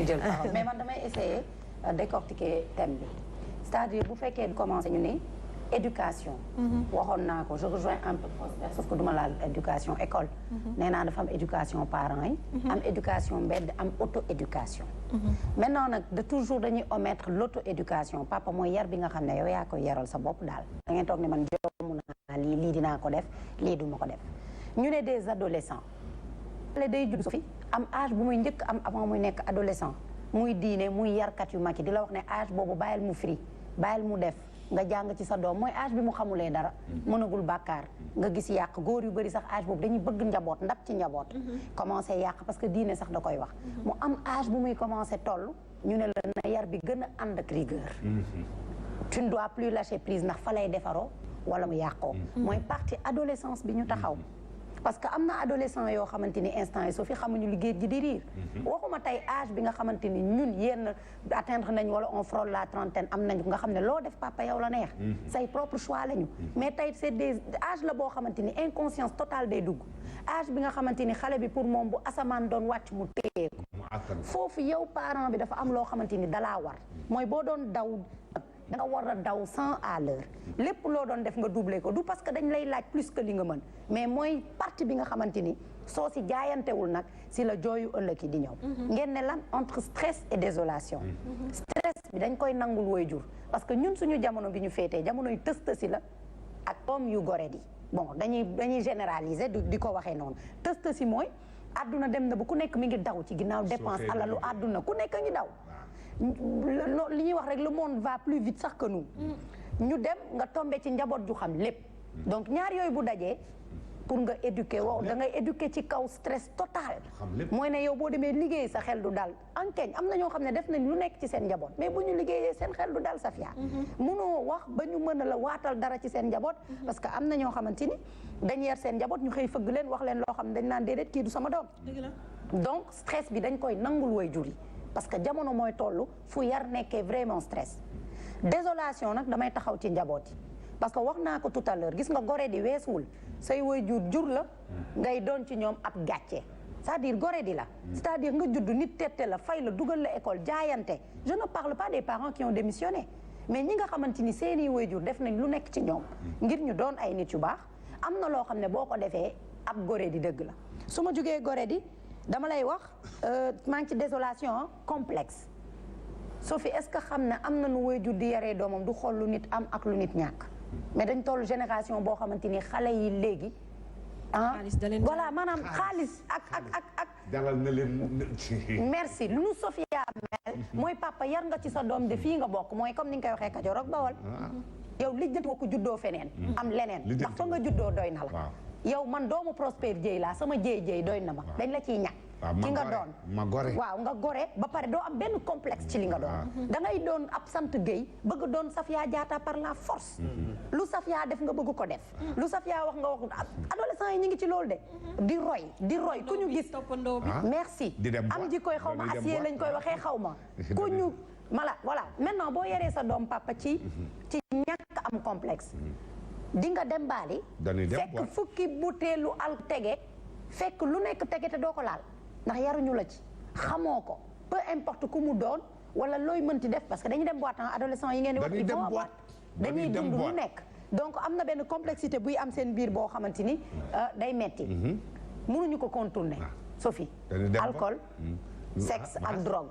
damay jël parole mais man damay essayer décortiquer thème bi c'est-à-dire bu fekkee commencé ñu ni éducation. waxoon naa ko je rejoins un peu Prospère sauf que duma laal éducation école. nee naa dafa am éducation parents yi. am éducation mbedd am auto éducation. maintenant nag de toujours dañuy omettre l' auto éducation papa mooy yar bi nga xam ne yow yaa koy yaral sa bopp daal. da ngeen toog ne man joomu naa lii dinaa ko def lii duma ko def ñu ne des adolescents. xale day judd fi am âge bu muy njëkk am avant muy nekk adolescent muy diine muy yarkat yu mag yi di la wax ne âge boobu bàyyil mu firi bàyyil mu def. nga jàng ci sa doom mooy âge bi mu xamulee dara mënagul bàkkaar nga gis yàq góor yu bëri sax âge boobu dañuy bëgg njaboot ndab ci njaboot commencé yàq parce que diine sax da koy wax mu am âge bu muy commencé toll ñu ne la na yar bi gën a ànd ak rigueur tu ne dois plus lâcher prise ndax fa lay defaroo wala mu yàqoo mooy partie adolescence bi ñu taxaw parce que am na adolescent yoo xamante ni instant yi soo fi xamuñu liggéey ji di riir waxuma tey âge bi nga xamante ni ñun yenn atteindre nañ wala on frôle la trentaine am nañ nga xam ne loo def papa yow la neex say propre choix lañu mais tey c'est des âge la boo xamante ni inconscience totale day dugg âge bi nga xamante ni xale bi pour moom bu asamaan doon wàcc mu téye ko foofu yow parent bi dafa am loo xamante ni dalaa war mooy boo doon daw da nga war a daw 100 à l'heure lépp loo doon def nga doublé ko du parce que dañ lay laaj plus que li nga mën mais mooy partie bi nga xamante ni soo si jaayantewul nag si la jooyu ëllëg yi di ñëw ngeen ne lan entre stress et désolation stress bi dañ koy nangul waajur parce que ñun suñu jamono bi ñu féetee jamonoy tëstasi la ak doom yu gore di bon dañuy généraliser di ko waxee noonu tëstasi mooy àdduna dem na bu ku nekk mi ngi daw ci ginnaaw dépense alalu àdduna ku nekk ngi daw li ñuy wax rek le monde va plus vite sax que nous ñu dem nga tombé ci njaboot ju xam lépp donc ñaar yooyu bu dajee pour nga éduquer wow da ngay éduquer ci kaw stress total mooy ne yow boo demee liggéey sa xel du dal ankeñ am na ñoo xam ne def nañ lu nekk ci seen njaboot mais bu ñu liggéeyee seen xel du dal Safia munoo wax ba ñu mën a la waatal dara ci seen njaboot parce que am na ñoo xamante ni dañ yar seen njaboot ñu xëy fëgg leen wax leen loo xam ne dañ naan déedéet kii du sama doom donc stress bi dañ koy nangul waajur yi parce que jamono mooy toll fu yar nekkee vraiment stress désolation nag damay taxaw ci njaboot yi parce que wax naa ko tout à l'heure gis nga gore di weesuwul say waajur jur la ngay doon ci ñoom ab gàcce c'est-à-dire gore di la c'est-à-dire nga judd nit tette la fay la dugal la école jaayante je ne parle pas des parents qui ont démissionné mais ñi nga xamante ni seeni waajur def nañ lu nekk ci ñoom ngir ñu doon ay nit yu baax am na loo xam ne boo ko defee ab gore di dëgg la su ma jógee gore di dama lay wax maa ngi ci désolation complexe Sophie est-ce que xam ne am na nu waajur di yaree doomam du xool lu nit am ak lu nit ñàkk mais dañ toll génération boo xamante ni xale yi léegi voilà maanaam xaalis ak dalal na leen merci lu nu Sophia mel mooy papa yar nga ci sa doom de fii nga bokk mooy comme ni nga koy waxee Kajoor ak Bawol yow lijjanti ko juddoo feneen am leneen ndax fa nga juddoo doy na la yow man doomu Prospère Dieye laa sama jéey doy na ma dañ la ciy ñàkk ci nga doon waaw nga gore ba pare doo am benn complexe ci li nga doon da ngay doon ab sant Gueye bëgg doon Safia Diatta par la force lu Safia def nga bëgg ko def lu Safia wax nga wax adolescents yi ñu ngi ci loolu de di roy ku ñu gis merci am ji koy xaw ma acier lañ koy waxee xaw ma ku ñu voilà maintenant boo yaree sa doom papa ci ñàkk am complexe di nga dem baali fekk fukki butéelu al tege fekk lu nekk tege te doo ko laal ndax yaruñu la ci xamoo ko peu importe ku mu doon wala looy mënti def parce que dañuy dem boîte adolescent yi ngeen di wax il faut boîte dañuy dund lu nekk donc am na benn complexité buy am seen biir boo xamante ni day metti mënuñu ko contourner Sophie alcool sexe ak drogue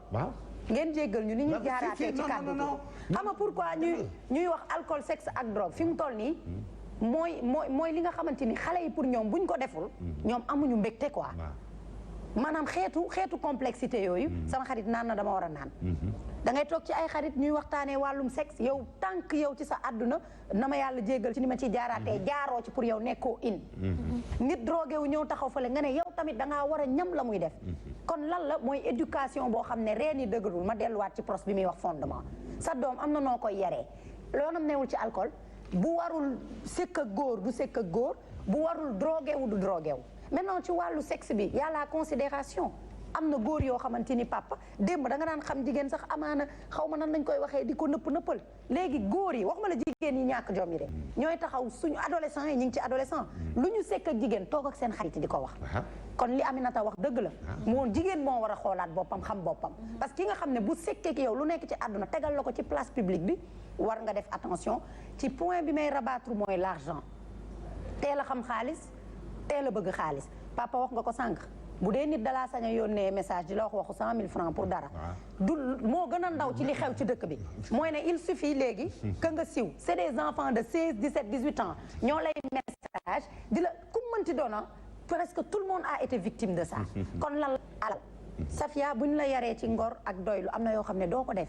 ngeen jéggal ñu ni ñuy jaaraatee ci kàddu gi ama pourquoi ñuy wax alcool sexe ak drogue fi mu toll nii mooy li nga xamante ni xale yi pour ñoom buñ ko deful ñoom amuñu mbégte quoi maanaam xeetu complexité yooyu sama xarit naan na dama war a naan da ngay toog ci ay xarit ñuy waxtaanee wàllum sexe yow tànk yow ci sa àdduna na ma yàlla jéggal ci ni ma ciy jaaraatee jaaroo ci pour yow nekkoo nit drogué wu ñëw taxaw fële nga ne yow tamit da ngaa war a ñam la muy def kon lan la mooy éducation boo xam ne reen yi dëgërul ma delluwaat ci pros bi muy wax fondement sa doom am na noo koy yaree loonam newul ci alcool bu warul sëkk ak góor du sëkk ak góor bu warul drogué wu du drogué wu maintenant ci wàllu sexe bi y a la considération am na góor yoo xamante ni papa démb da nga daan xam jigéen sax amaana xaw ma nan lañ koy waxee di ko nëppal léegi góor yi wax ma la jigéen yi ñàkk jom yi de ñooy taxaw suñu adolescent yi ñu ngi ci adolescent lu ñu sekk ak jigéen toog ak seen xarit di ko wax kon li Aminata wax dëgg la moo jigéen moo war a xoolaat boppam xam boppam parce que ki nga xam ne bu sekkee ak yow lu nekk ci àdduna tegal la ko ci place publique bi war nga def attention ci point bi may rabattre mooy l'argent teel a xam xaalis teel a bëgg xaalis papa wax nga ko sànq bu dee nit dalaa sañ a yónnee message di la wax waxu 100 000 francs pour dara du moo gën a ndaw ci li xew ci dëkk bi mooy ne il suffit léegi que nga siw c'est des enfants de 16 17 18 ans ñoo lay message di la ku mënti doona presque tout le monde a été victime de ça kon lan alal Safia bu ñu la yaree ci ngor ak doylu am na yoo xam ne doo ko def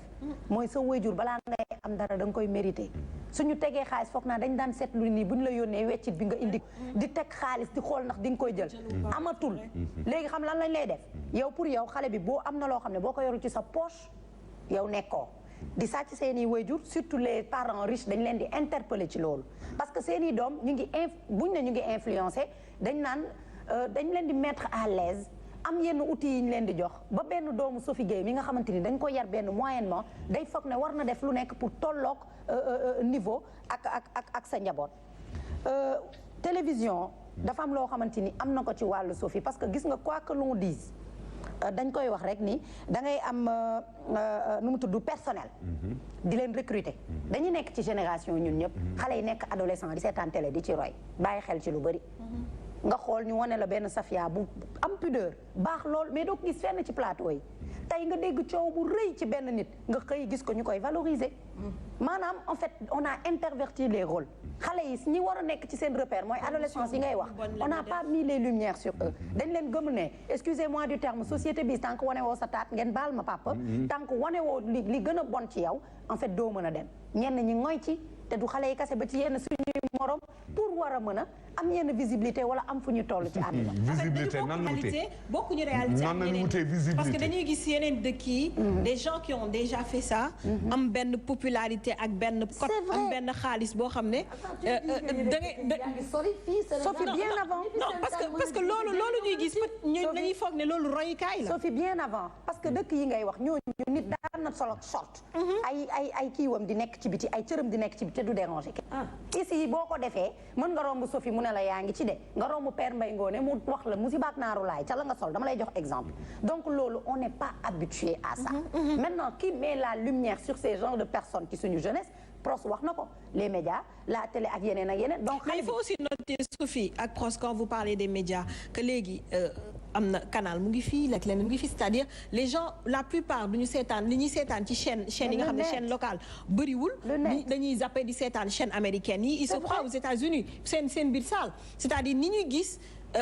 mooy sa waajur balaa ngay am dara da nga koy mérité suñu tegee xaalis foog naa dañ daan seetlu nii bu ñu la yónnee weccit bi nga indi di teg xaalis di xool ndax di nga koy jël amatul léegi xam lan lañ lay def yow pour yow xale bi boo am na loo xam ne boo ko yoru ci sa poche yow nekkoo di sàcc seeni waajur surtout les parents riches dañ leen di interpeller ci loolu parce que seeni doom ñu ngi buñ ne ñu ngi influencé dañ naan dañ leen di mettre à l'aise am yenn outils yi ñu leen di jox ba benn doomu Sophie Gueye mi nga xamante ni dañ ko yar benn moyennement day foog ne war na def lu nekk pour tolloog niveau ak sa njaboot télévision dafa am loo xamante ni am na ko ci wàllu Sophie parce que gis nga quoi que l'on dise dañ koy wax rek ni da ngay am nu mu tudd personnel di leen recruter dañuy nekk ci génération ñun ñëpp xale yi nekk adolescent di seetaan télé di ci roy bàyyi xel ci lu bëri nga xool ñu wane la benn Safia bu am pudeur baax lool mais doo ko gis fenn ci plateau yi tey nga dégg coow bu rëy ci benn nit nga xëy gis ko ñu koy valoriser maanaam en fait on a interverti les rôles xale yi ñi war a nekk ci seen repère mooy adolescence yi ngay wax on n'a pas mis les lumières sur eux dañ leen gëm ne excusez-moi du terme société bi tant que wane woo sa taat ngeen baal ma papa tant que wane woo li gën a bon ci yow en fait doo mën a dem ñenn ñi ngoy ci te du xale yi kase ba ci yenn suñuy morom pour war a mën a am yenn visibilité wala am fu ñu toll ci àdduna. visibilité nan la wutee bokkuñu réalité nan la wutee visibilité parce que dañuy gis yeneen dëkk yi des gens qui ont déjà fait ça am benn popularité ak benn cote am benn xaalis boo xam ne da ngay Sophie bien avant non parce que loolu ñuy gis ñu dañuy foog ne loolu royukaay la Sophie bien avant parce que dëkk yi ngay wax ñooñu nit daan na solo short ay kiiwam di nekk ci biti ay cërëm di nekk ci biti te du déranger ici boo ko defee mën nga romb Sophie mu ne la yaa ngi ci de nga romb Père Mbaye Ngoné mu wax la musibaak naaru laay ca la nga sol dama lay jox exemple donc loolu on n'est pas habitué à ça maintenant qui met la lumière sur ces genres de personnes ci suñu jeunesse Pros wax na ko les médias la télé ak yeneen donc mais il faut aussi noter Sophie ak Pros quand vous parlez des médias que léegi am na canal mu ngi fii lekk leneen mu ngi fii c'est-à-dire les gens la plupart du ñu seetaan li ñuy seetaan ci chaîne yi nga xam ne chaîne locale bëriwul dañuy zappé di seetaan chaîne américaine yi ils se croient aux États-Unis seen biir salle c'est-à-dire ni ñuy gis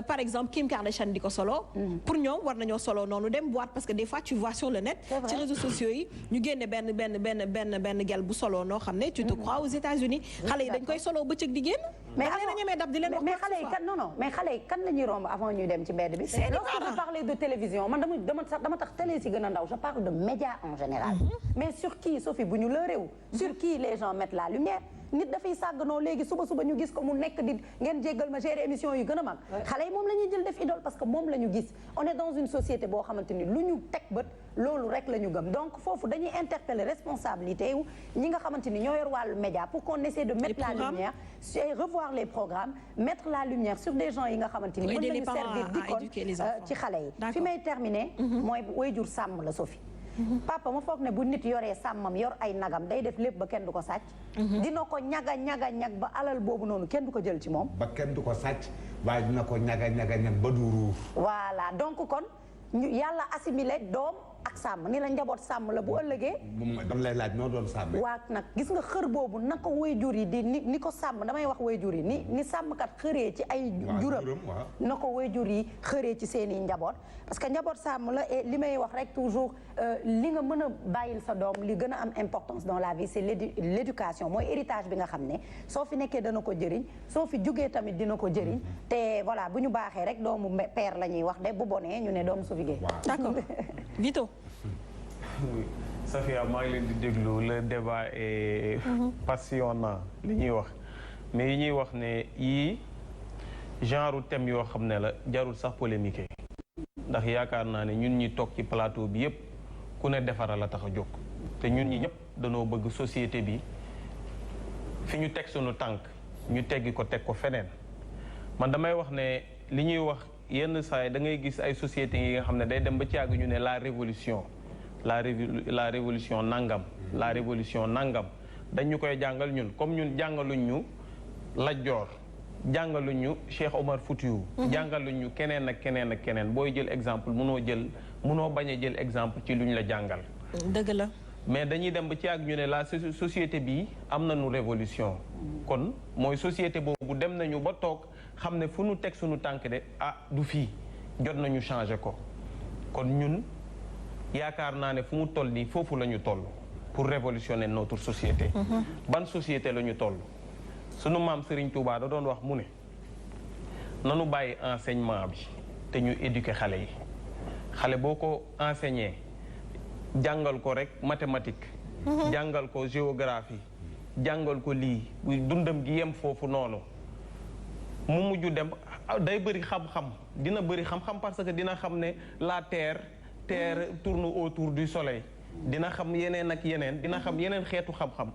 par exemple Kim Kardashian di ko solo pour ñoom war nañoo solo noonu dem boîte parce que des fois tu vois sur le net ci réseaux sociaux yi ñu génne benn gel bu solo noo xam ne tu te crois aux États-Unis xale yi dañ koy solo bëccëg di génn mais ñemee dab di leen wax mais xale yi kan non mais xale yi kan la ñuy romb avant ñuy dem ci mbedd bi lorsque vous parlez de télévision man dama tax télé si gën a ndaw je parle de médias en général mais sur qui Sophie bu ñu lëreewu sur qui les gens mettent la lumière nit dafay sàgganoo léegi suba ñu gis ko mu nekk di ngeen jéggal ma gérer émission yu gën a mag xale yi moom la ñuy jël def idole parce que moom la ñu gis on est dans une société boo xamante ni lu ñu teg bët loolu rek la ñu gëm donc foofu dañuy interpeller responsabilité wu ñi nga xamante ni ñoo yor wàllu média pour qu'on essaie de mettre la lumière et revoir les programmes mettre la lumière sur des gens yi nga xamante ni mën nañu servir d'icône ci xale yi fi may terminer mooy waajur sàmm la Sophie papa ma foog ne bu nit yoree sàmmam yor ay nagam day def lépp ba kenn du ko sàcc dina ko ñag ba alal boobu noonu kenn du ko jël ci moom ba kenn du ko sàcc waaye dina ko ñag ba du ruuf voilà donc kon ñu yàlla assimilé doom ak sàmm ni la njaboot sàmm la bu ëllëgee dama lay laaj noo doon sàmm waa nag gis nga xër boobu na ko waajur yi di ni ko sàmm damay wax waajur yi ni sàmmkat xëree ci ay juram na ko waajur yi xëree ci seeni njaboot parce que njaboot sàmm la et li may wax rek toujours li nga mën a bàyyil sa doom li gën a am importance dans la vie c'est l'éducation mooy héritage bi nga xam ne soo fi nekkee dana ko jëriñ soo fi jugee tamit dina ko jëriñ te voilà bu ñu baaxee rek doomu père la ñuy wax de bu bonee ñu ne doomu Sophie Gueye d'accord Vito Safia maa ngi leen di déglu le débat est passionnant li ñuy wax mais yi ñuy wax ne yii genre thème yoo xam ne la jarul sax polémique ndax yaakaar naa ne ñun ñi toog ci plateau bi yépp ku ne defara la tax a jóg te ñun ñi ñëpp danoo bëgg société bi fi ñu teg sunu tànk ñu teggi ko teg ko feneen man damay wax ne li ñuy wax yenn saa yi da ngay gis ay sociétés yi nga xam ne day dem ba ci àgg ñu ne la révolution la révolution nangam la révolution nangam dañu koy jàngal ñun comme ñun jàngaluñ ñu Lat Joor jàngaluñ ñu Cheikh Omar Foutiyou jàngaluñ ñu keneen ak keneen ak keneen booy jël exemple munoo bañ a jël exemple ci luñ la jàngal dëgg la mais dañuy dem ba ci àgg ñu ne la société bi am nañu révolution kon mooy société boobu dem nañu ba toog xam ne fu nu teg suñu tànk de du fii jot nañu changer ko kon ñun yaakaar naa ne fu mu toll nii foofu la ñu toll pour révolutionner notre société ban société la ñu toll sunu maam Serigne Touba da doon wax mu ne nanu bàyyi enseignement bi te ñu éduquer xale yi xale boo ko enseigner jàngal ko rek mathématique jàngal ko géographie jàngal ko lii dundam gi yem foofu noonu mu mujj dem day bëri xam-xam dina bëri xam-xam parce que dina xam ne la terre tourne autour du soleil dina xam yeneen ak yeneen dina xam yeneen xeetu xam-xam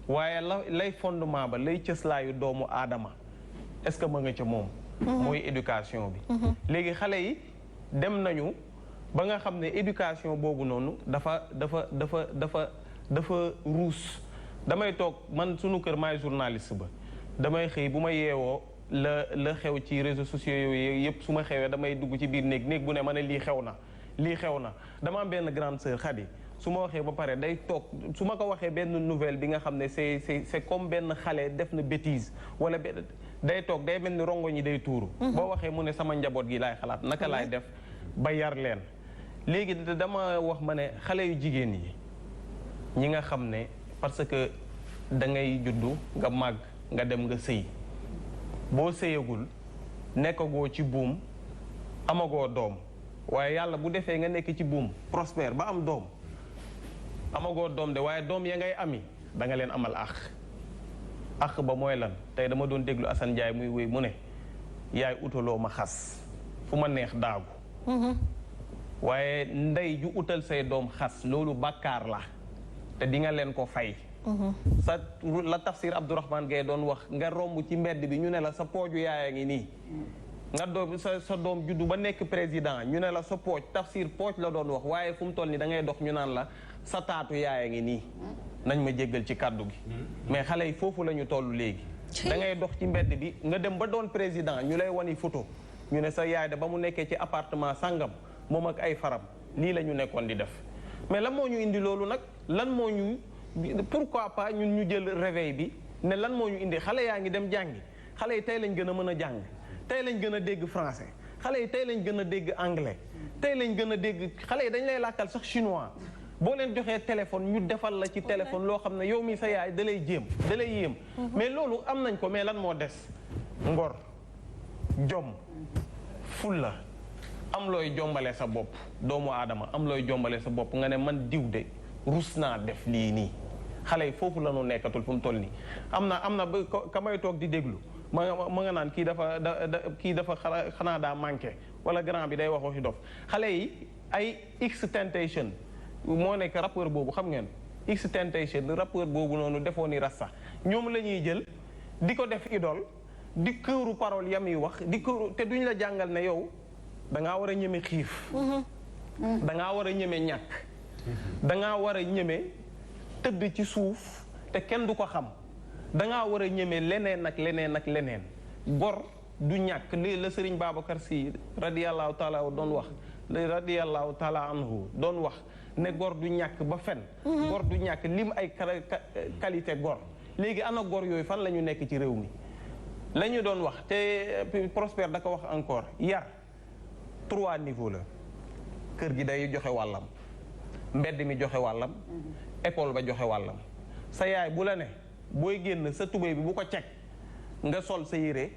waaye lay fondement ba lay cëslaayu doomu aadama est-ce que ma nga ca moom mooy éducation bi léegi xale yi dem nañu ba nga xam ne éducation boobu noonu dafa ruus damay toog man sunu kër maay journaliste ba damay xëy bu ma yeewoo la xew ci réseaux sociaux yooyu yëpp su ma xewee damay dugg ci biir néeg bu ne ma ne lii xew na dama am benn grande sœur Khady su ma waxee ba pare day toog su ma ko waxee benn nouvelle bi nga xam ne c'est comme benn xale def na bêtise wala day toog day mel ni rongo ñi day tuuru boo waxee mu ne sama njaboot gi laay xalaat naka laay def ba yar leen léegi dama wax ma ne xale yu jigéen yi ñi nga xam ne parce que da ngay juddu nga màgg nga dem nga sëy boo sëyagul nekkagoo ci buum amagoo doom waaye yàlla bu defee nga nekk ci buum prospère ba am doom amagoo doom de waaye doom ya ngay ami da nga leen amal àq ba mooy lan tey dama doon déglu Assane Ndiaye muy wéy mu ne yaay utaloo ma xas fu ma neex daagu waaye ndey ju utal say doom xas loolu bàkkaar la te di nga leen ko fay sa la tafsir Abdourahmane Gaye doon wax nga romb ci mbedd bi ñu ne la sa pooju yaaya ngi nii nga doom sa doom juddu ba nekk président ñu ne la sa pooj tafsir pooj la doon wax waaye fu mu toll ni da ngay dox ñu naan la sa taatu yaaya ngi nii nañ ma jéggal ci kàddu gi mais xale yi foofu la ñu toll léegi da ngay dox ci mbedd bi nga dem ba doon président ñu lay wani photo ñu ne sa yaay de ba mu nekkee ci appartement sangam moom ak ay faram lii la ñu nekkoon di def mais lan moo ñu indi loolu nag lan moo ñu pourquoi pas ñun ñu jël réveil bi ne lan moo ñu indi xale yaa ngi dem jàngi xale yi tey lañ gën a mën a jàng tey lañ gën a dégg français xale yi tey lañ gën a dégg anglais tey lañ gën a dégg xale yi dañ lay làkkal sax chinois boo leen joxee téléphone ñu defal la ci téléphone loo xam ne yow mi sa yaay da lay yéem mais loolu am nañ ko mais lan moo des ngor jom fulla am looy jombale sa bopp doomu aadama am looy jombale sa bopp nga ne man diw de rus naa def lii nii xale yi foofu la ñu nekkatul fu mu toll nii am na ba ka may toog di déglu ma nga naan kii dafa xanaa daa manqué wala grand bi day wax waxi dof xale yi ay XXXTentacion moo nekk rappeur boobu xam ngeen XXXTentacion rappeur boobu noonu defoo ni rasta ñoom la ñuy jël di ko def idole di këru parole yamuy wax di këru te duñ la jàngal ne yow dangaa war a ñeme xiif dangaa war a ñeme ñàkk dangaa war a ñeme tëdd ci suuf te kenn du ko xam dangaa war a ñeme leneen ak leneen ak leneen gor du ñàkk li la Sëriñ Babacar Sy radiyallahu taala doon wax radiyallahu taala anhu doon wax ne gor du ñàkk ba fen gor du ñàkk lim ay qualité gor léegi ana gor yooyu fan la ñu nekk ci réew mi la ñu doon wax te Prospère da ko wax encore yar 3 niveaux la kër gi day joxe wàllam mbedd mi joxe wàllam école ba joxe wàllam sa yaay bu la ne booy génn sa tubéy bi bu ko ceg nga sol sa yére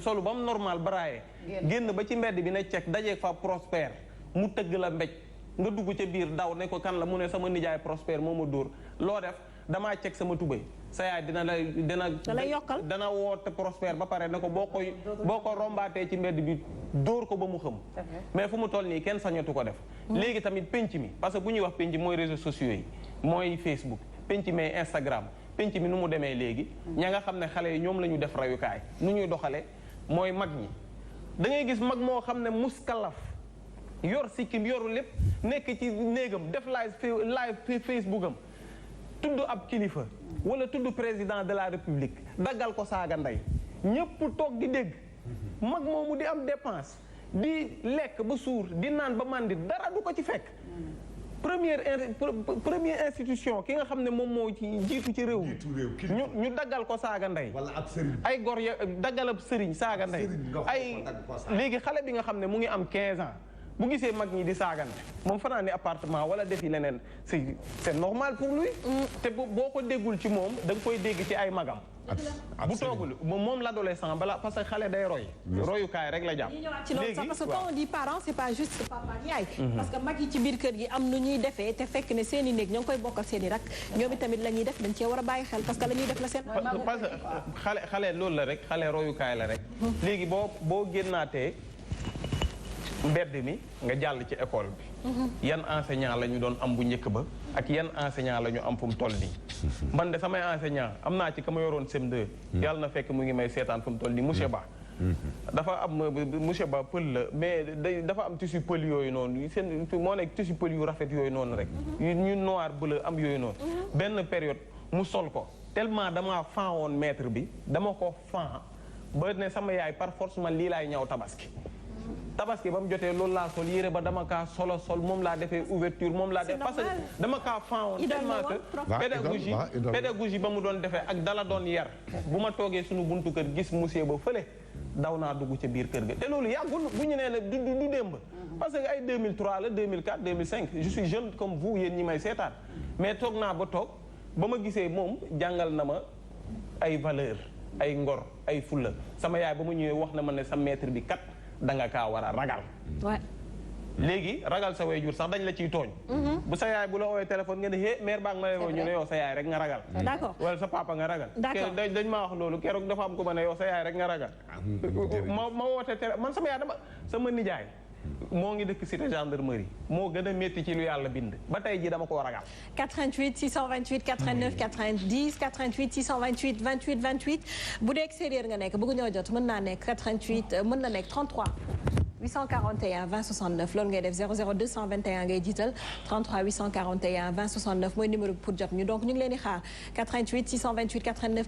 solu ba mu normal baraaye génn ba ci mbedd bi ne ceg dajeeg fa Prospère mu tëgg la mbéj nga dugg ca biir daw ne ko kan la mu ne sama nijaay Prospère moo ma dóor loo def damaa ceg sama tubéy sa yaay dina lay yokkal dana woote Prospère ba pare ne ko boo ko rombaatee ci mbedd bi dóor ko ba mu xëm mais fu mu toll nii kenn sañatu ko def léegi tamit penc mi parce que bu ñuy wax penc mooy réseaux sociaux yi mooy Facebook penc mi Instagram penc mi nu mu demee léegi ña nga xam ne xale yi ñoom la ñu def rayukaay nu ñuy doxale mooy mag ñi da ngay gis mag moo xam ne muskalaf yor sikkim yoru lépp nekk ci néegam def live Facebook am tudd ab kilifa wala tudd président de la république daggal ko saaga ndey ñépp toog di dégg mag moomu di am dépense di lekk ba suur di naan ba màndi dara du ko ci fekk première institution ki nga xam ne moom moo ci jiitu ci réew mi ñu daggal ko saaga ndey ay gor ya daggal ab sëriñ saaga ndey ay léegi xale bi nga xam ne mu ngi am 15 ans bu gisee mag ñi di saagante moom fanaan ni appartement wala defi leneen c'est normal pour lui te boo ko déggul ci moom da nga koy dégg ci ay magam bu toogul moom l'adolescent balaa parce que xale day royukaay rek la jàpp ci loolu sax parce que quand on dit parents c'est pas juste papa yaay parce que mag yi ci biir kër gi am nu ñuy defee te fekk ne seen i néeg ñoo ngi koy bokk ak seen i rak ñoom itamit la ñuy def dañ cee war a bàyyi xel parce que la ñuy def la seen parce que xale loolu la rek xale royukaay la rek léegi boo génnaatee mbedd mi nga jàll ci école bi yan enseignant la ñu doon am bu njëkk ba ak yan enseignant la ñu am fu mu toll nii man de samay enseignant am naa ci ka ma yoroon CM2 yàlla na fekk mu ngi may seetaan fu mu toll nii monsieur Ba dafa am monsieur Ba pël la mais dafa am tissu pël yooyu noonu seen moo nekk tissu pël yu rafet yooyu noonu rek ñu noir bleu am yooyu noonu benn période mu sol ko tellement damaa fan woon maître bi dama ko fan ba ne sama yaay par force man lii laay ñaw tabaski ba mu jotee loolu laa sol yére ba dama kaa sol moom laa defee ouverture moom laa def parce que dama kaa faawoon tellement que pédagogie ba mu doon defee ak dala doon yar bu ma toogee suñu buntu kër gis monsieur ba fële daw naa dugg ca biir kër ga te loolu yàggul bu ñu nee ne du démb parce que ay 2003 la 2004 2005 je suis jeune comme vous yéen ñi may seetaan mais toog naa ba ma gisee moom jàngal na ma ay valeur ay ngor ay fulla sama yaay ba mu ñëwee wax na ma ne sa maître bi kat da nga kaa war a ragal léegi ragal sa waajur sax dañ la ciy tooñ bu sa yaay bu la woowee téléphone nga ne hé mère baa ngi ma woo ñu ne yow sa yaay rek nga ragal d'accord wala sa papa nga ragal dañ maa wax loolu keroog dafa am ko ma ne yow sa yaay rek nga ragal ma woote man sama yaay sama nijaay moo ngi dëkk cité gendarmerie moo gën a métti ci lu yàlla bind ba tey ji dama ko ragal 88 628 89 90 88 628 28 28 bu dee extérieur nga nekk bëgg ñoo jot mën naa nekk 88 mën na nekk 33 841 20 69 loolu ngay def 00 221 ngay jiital 33 841 20 69 mooy numéro pour jot ñu donc ñu ngi leen di xaar 88 628 89